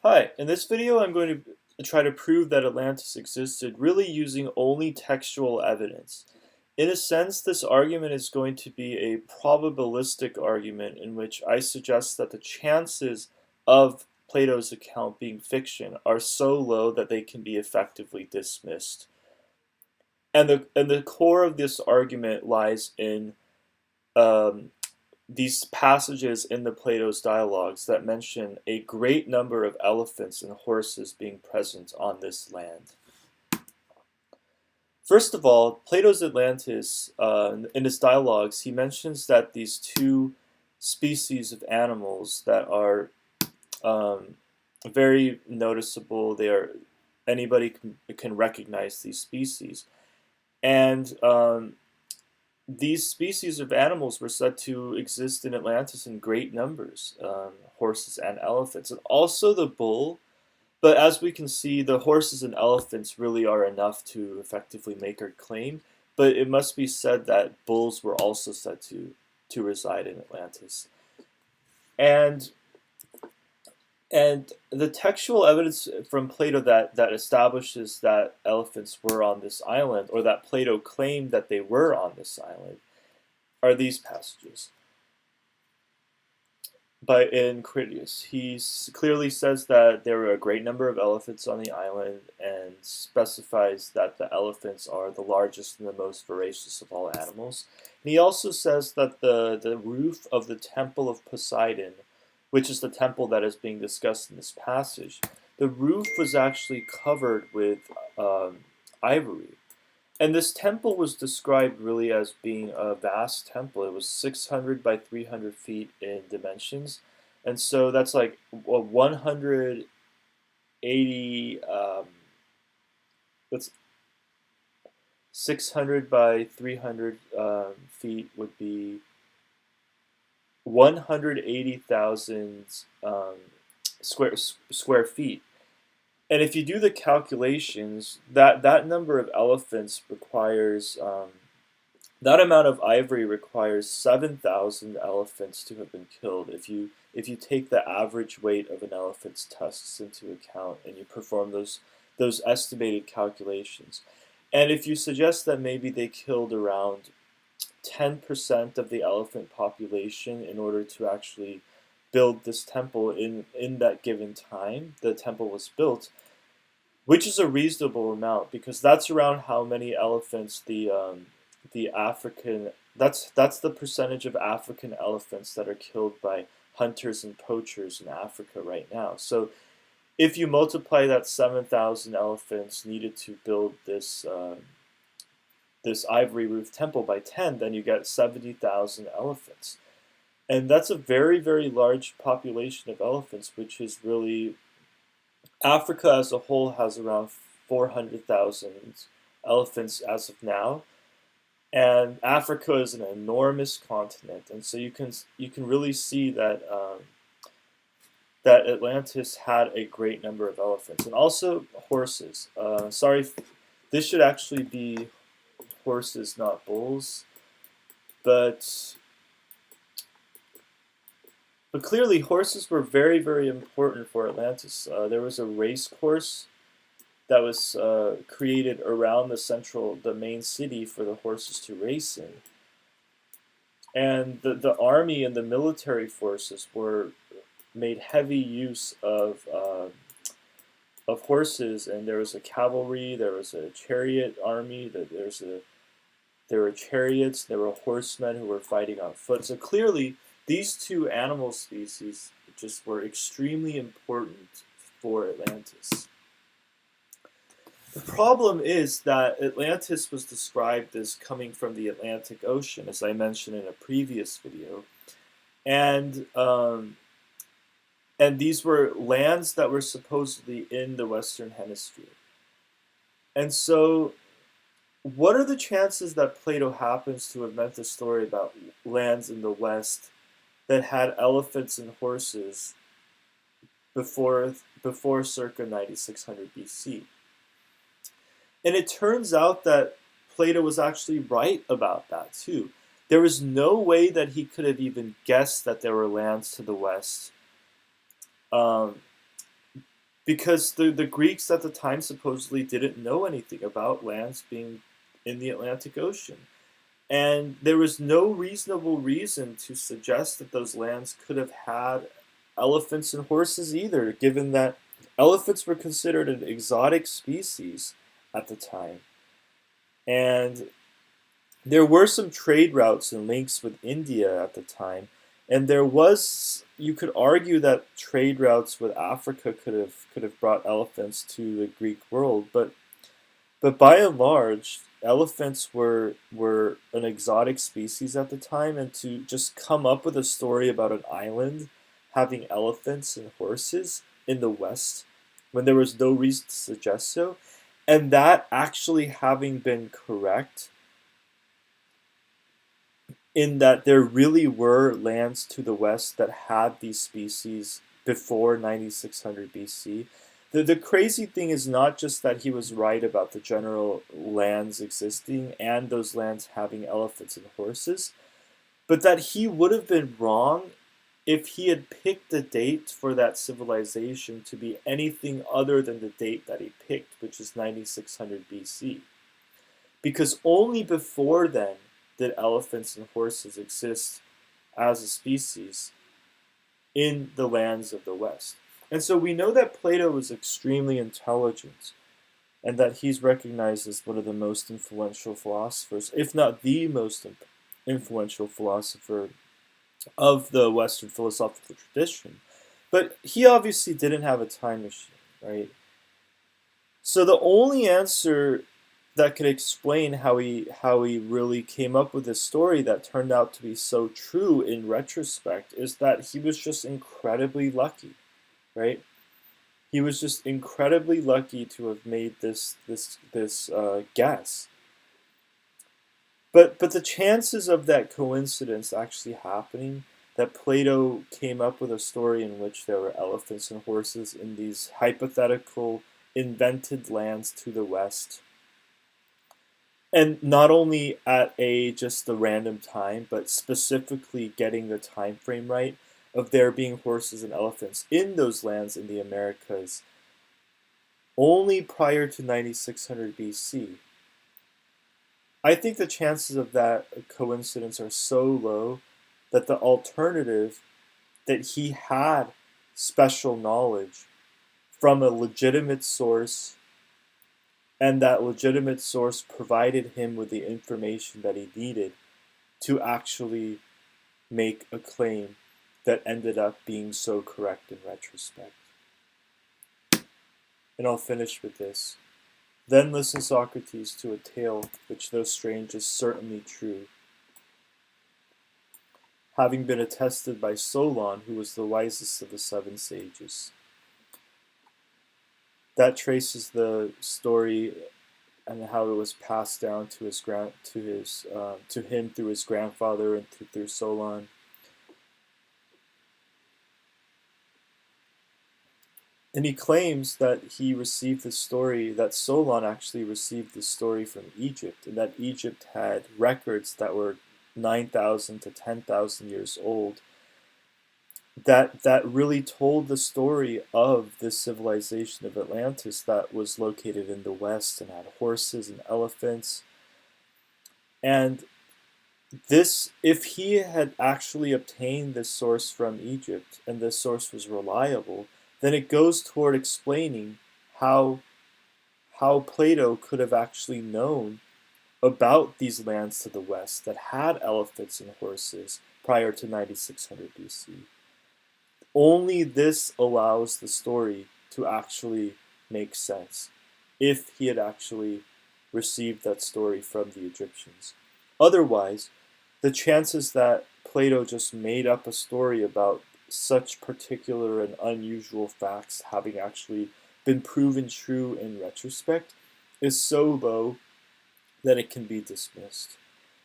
Hi, in this video I'm going to try to prove that Atlantis existed really using only textual evidence. In a sense, this argument is going to be a probabilistic argument in which I suggest that the chances of Plato's account being fiction are so low that they can be effectively dismissed. And the core of this argument lies in um, these passages in the Plato's dialogues that mention a great number of elephants and horses being present on this land. First of all, Plato's Atlantis, in his dialogues, he mentions that these two species of animals that are um, very noticeable, anybody can recognize these species, and these species of animals were said to exist in Atlantis in great numbers, horses and elephants, and also the bull. But as we can see, the horses and elephants really are enough to effectively make our claim. But it must be said that bulls were also said to reside in Atlantis. And and the textual evidence from Plato that establishes that elephants were on this island, or that Plato claimed that they were on this island, are these passages. But in Critias, he clearly says that there were a great number of elephants on the island and specifies that the elephants are the largest and the most voracious of all animals. And he also says that the roof of the temple of Poseidon, which is the temple that is being discussed in this passage, the roof was actually covered with ivory. And this temple was described really as being a vast temple. It was 600 by 300 feet in dimensions. And so that's like 180, that's 600 by 300 feet would be 180,000 square feet. And if you do the calculations, that number of elephants requires, that amount of ivory requires 7,000 elephants to have been killed. If you take the average weight of an elephant's tusks into account and you perform those estimated calculations, and if you suggest that maybe they killed around 10% of the elephant population in order to actually build this temple in that given time the temple was built, which is a reasonable amount because that's around how many elephants the African that's the percentage of African elephants that are killed by hunters and poachers in Africa right now. So if you multiply that 7,000 elephants needed to build this ivory roof temple by 10, then you get 70,000 elephants. And that's a very, very large population of elephants, which is really, Africa as a whole has around 400,000 elephants as of now. And Africa is an enormous continent, and so you can really see that that Atlantis had a great number of elephants and also horses. Sorry, this should actually be horses, not bulls, but clearly, horses were very, very important for Atlantis. There was a race course that was created around the main city for the horses to race in. And the army and the military forces made heavy use of horses, and there was a cavalry, there was a chariot army, there were chariots, there were horsemen who were fighting on foot. So clearly, these two animal species just were extremely important for Atlantis. The problem is that Atlantis was described as coming from the Atlantic Ocean, as I mentioned in a previous video, and these were lands that were supposedly in the Western Hemisphere. And so, what are the chances that Plato happens to have meant a story about lands in the West that had elephants and horses before circa 9600 BC? And it turns out that Plato was actually right about that too. There was no way that he could have even guessed that there were lands to the west because the Greeks at the time supposedly didn't know anything about lands being in the Atlantic Ocean. And there was no reasonable reason to suggest that those lands could have had elephants and horses either, given that elephants were considered an exotic species at the time. And there were some trade routes and links with India at the time, and there was, you could argue that trade routes with Africa could have brought elephants to the Greek world, but by and large, elephants were an exotic species at the time, and to just come up with a story about an island having elephants and horses in the West when there was no reason to suggest so, and that actually having been correct in that there really were lands to the west that had these species before 9600 BC. The crazy thing is not just that he was right about the general lands existing and those lands having elephants and horses, but that he would have been wrong if he had picked the date for that civilization to be anything other than the date that he picked, which is 9600 BC. Because only before then did elephants and horses exist as a species in the lands of the West. And so we know that Plato was extremely intelligent and that he's recognized as one of the most influential philosophers, if not the most influential philosopher of the Western philosophical tradition. But he obviously didn't have a time machine, right? So the only answer that could explain how he really came up with this story that turned out to be so true in retrospect is that he was just incredibly lucky, right? He was just incredibly lucky to have made this guess. But the chances of that coincidence actually happening, that Plato came up with a story in which there were elephants and horses in these hypothetical invented lands to the west, and not only at a just a random time, but specifically getting the time frame right of there being horses and elephants in those lands in the Americas only prior to 9600 BC. I think the chances of that coincidence are so low that the alternative, that he had special knowledge from a legitimate source, and that legitimate source provided him with the information that he needed to actually make a claim that ended up being so correct in retrospect. And I'll finish with this. Then listened Socrates to a tale which, though strange, is certainly true, having been attested by Solon, who was the wisest of the seven sages. That traces the story and how it was passed down to him through his grandfather and through Solon. And he claims that he received the story, that Solon actually received the story from Egypt, and that Egypt had records that were 9,000 to 10,000 years old, that really told the story of this civilization of Atlantis that was located in the west and had horses and elephants. And this, if he had actually obtained this source from Egypt, and this source was reliable, then it goes toward explaining how Plato could have actually known about these lands to the west that had elephants and horses prior to 9600 BC. Only this allows the story to actually make sense, if he had actually received that story from the Egyptians. Otherwise, the chances that Plato just made up a story about such particular and unusual facts having actually been proven true in retrospect is so low that it can be dismissed.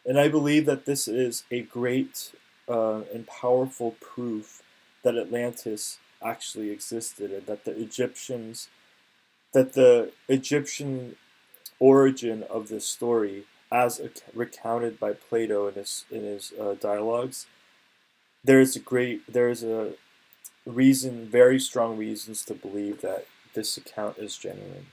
And I believe that this is a great and powerful proof that Atlantis actually existed, and that the Egyptian origin of this story, as recounted by Plato in his dialogues, there is a reason, very strong reasons to believe that this account is genuine.